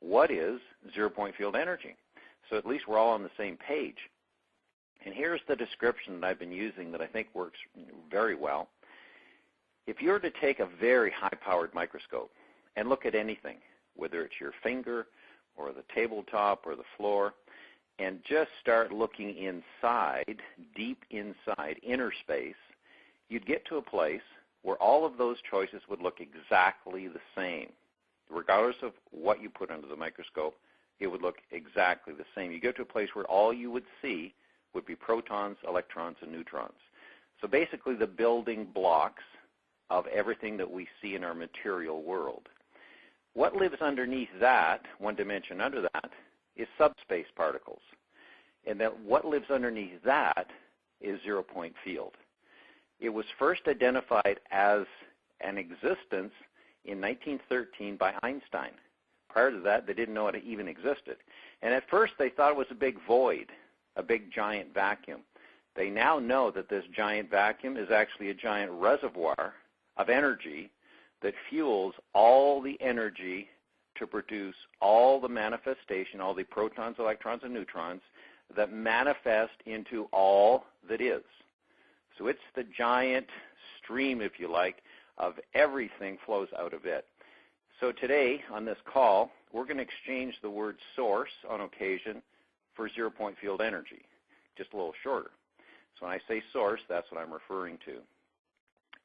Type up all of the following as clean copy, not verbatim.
what is zero-point field energy? So at least we're all on the same page. And here's the description that I've been using that I think works very well. If you were to take a very high-powered microscope and look at anything, whether it's your finger or the tabletop or the floor, and just start looking inside, deep inside, inner space, you'd get to a place where all of those choices would look exactly the same. Regardless of what you put under the microscope, it would look exactly the same. You get to a place where all you would see would be protons, electrons, and neutrons. So basically the building blocks of everything that we see in our material world. What lives underneath that, one dimension under that, is subspace particles. And that what lives underneath that is zero-point field. It was first identified as an existence in 1913 by Einstein. Prior to that, they didn't know it even existed. And at first, they thought it was a big void, a big giant vacuum. They now know that this giant vacuum is actually a giant reservoir of energy that fuels all the energy to produce all the manifestation, all the protons, electrons, and neutrons that manifest into all that is. So it's the giant stream, if you like, of everything flows out of it. So today on this call, we're going to exchange the word source on occasion for zero-point field energy, just a little shorter. So when I say source, that's what I'm referring to.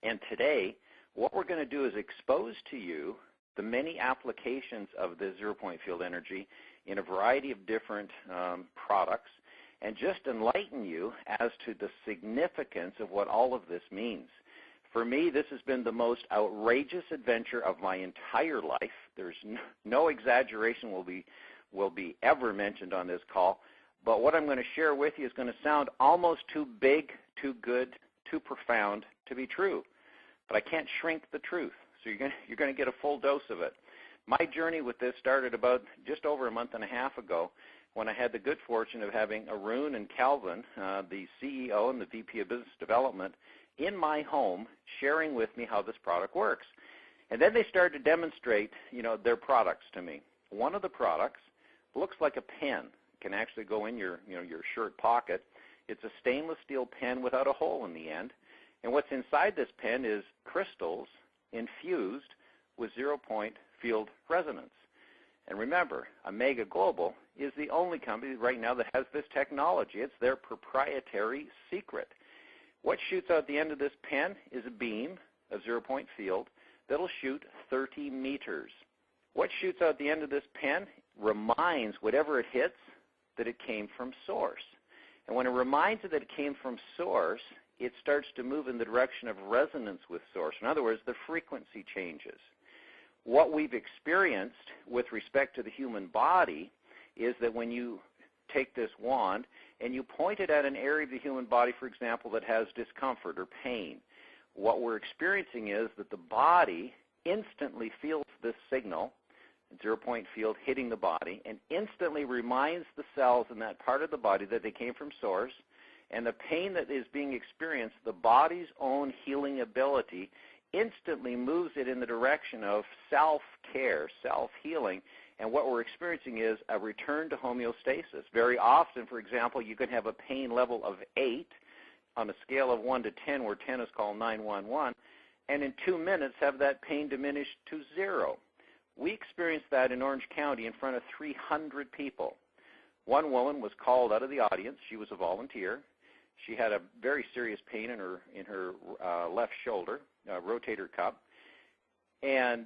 And today, what we're going to do is expose to you the many applications of the zero-point field energy in a variety of different products, and just enlighten you as to the significance of what all of this means. For me, this has been the most outrageous adventure of my entire life. There's no exaggeration will be ever mentioned on this call, but what I'm going to share with you is going to sound almost too big, too good, too profound to be true. But I can't shrink the truth, so you're going to get a full dose of it. My journey with this started about just over a month and a half ago when I had the good fortune of having Arun and Calvin, the CEO and the VP of Business Development, in my home sharing with me how this product works. And then they started to demonstrate, their products to me. One of the products looks like a pen. It can actually go in your shirt pocket. It's a stainless steel pen without a hole in the end. And what's inside this pen is crystals infused with zero-point field resonance. And remember, AMEGA Global is the only company right now that has this technology. It's their proprietary secret. What shoots out the end of this pen is a beam of zero-point field that will shoot 30 meters. What shoots out the end of this pen reminds whatever it hits that it came from source. And when it reminds it that it came from source, it starts to move in the direction of resonance with source. In other words, the frequency changes. What we've experienced with respect to the human body is that when you take this wand and you point it at an area of the human body, for example, that has discomfort or pain, what we're experiencing is that the body instantly feels this signal, zero-point field hitting the body, and instantly reminds the cells in that part of the body that they came from source, and the pain that is being experienced, the body's own healing ability instantly moves it in the direction of self-care, self-healing, and what we're experiencing is a return to homeostasis. Very often, for example, you can have a pain level of 8 on a scale of 1 to 10, where 10 is called 911, and in 2 minutes have that pain diminished to 0. We experienced that in Orange County in front of 300 people. One woman was called out of the audience. She was a volunteer. She had a very serious pain in her left shoulder, rotator cuff, and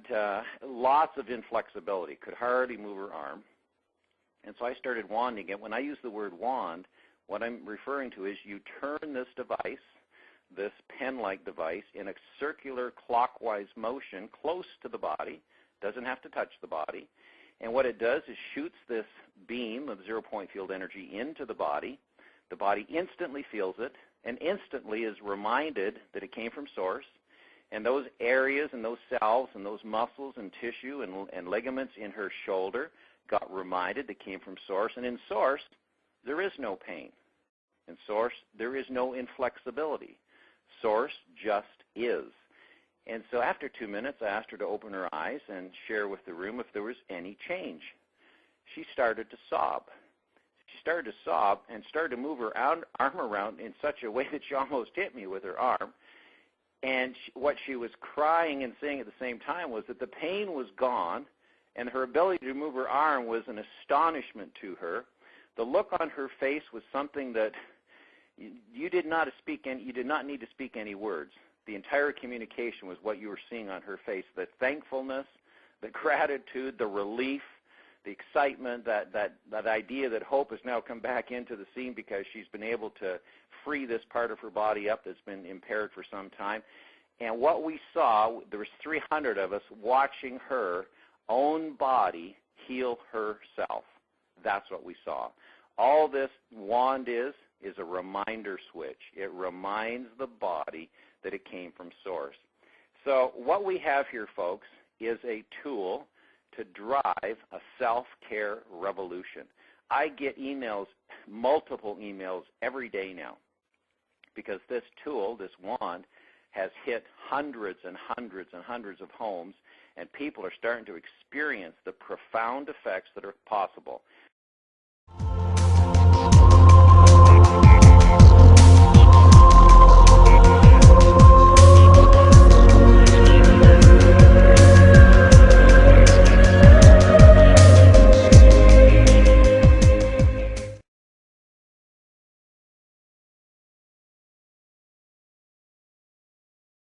lots of inflexibility, could hardly move her arm. And so I started wanding it. When I use the word wand, what I'm referring to is you turn this device, this pen-like device, in a circular clockwise motion close to the body, doesn't have to touch the body, and what it does is shoots this beam of zero-point field energy into the body. The body instantly feels it and instantly is reminded that it came from source, and those areas and those cells and those muscles and tissue and ligaments in her shoulder got reminded they came from source, and in source there is no pain. In source there is no inflexibility. Source just is. And so after 2 minutes I asked her to open her eyes and share with the room if there was any change. she started to sob. She started to sob and started to move her arm around in such a way that she almost hit me with her arm. And what she was crying and saying at the same time was that the pain was gone, and her ability to move her arm was an astonishment to her. The look on her face was something that you did not need to speak any words. The entire communication was what you were seeing on her face, the thankfulness, the gratitude, the relief, the excitement, that idea that hope has now come back into the scene because she's been able to free this part of her body up that's been impaired for some time. And what we saw, there was 300 of us watching her own body heal herself. That's what we saw. All this wand is a reminder switch. It reminds the body that it came from source. So what we have here, folks, is a tool to drive a self-care revolution. I get emails, multiple emails every day now, because this tool, this wand, has hit hundreds and hundreds and hundreds of homes, and people are starting to experience the profound effects that are possible.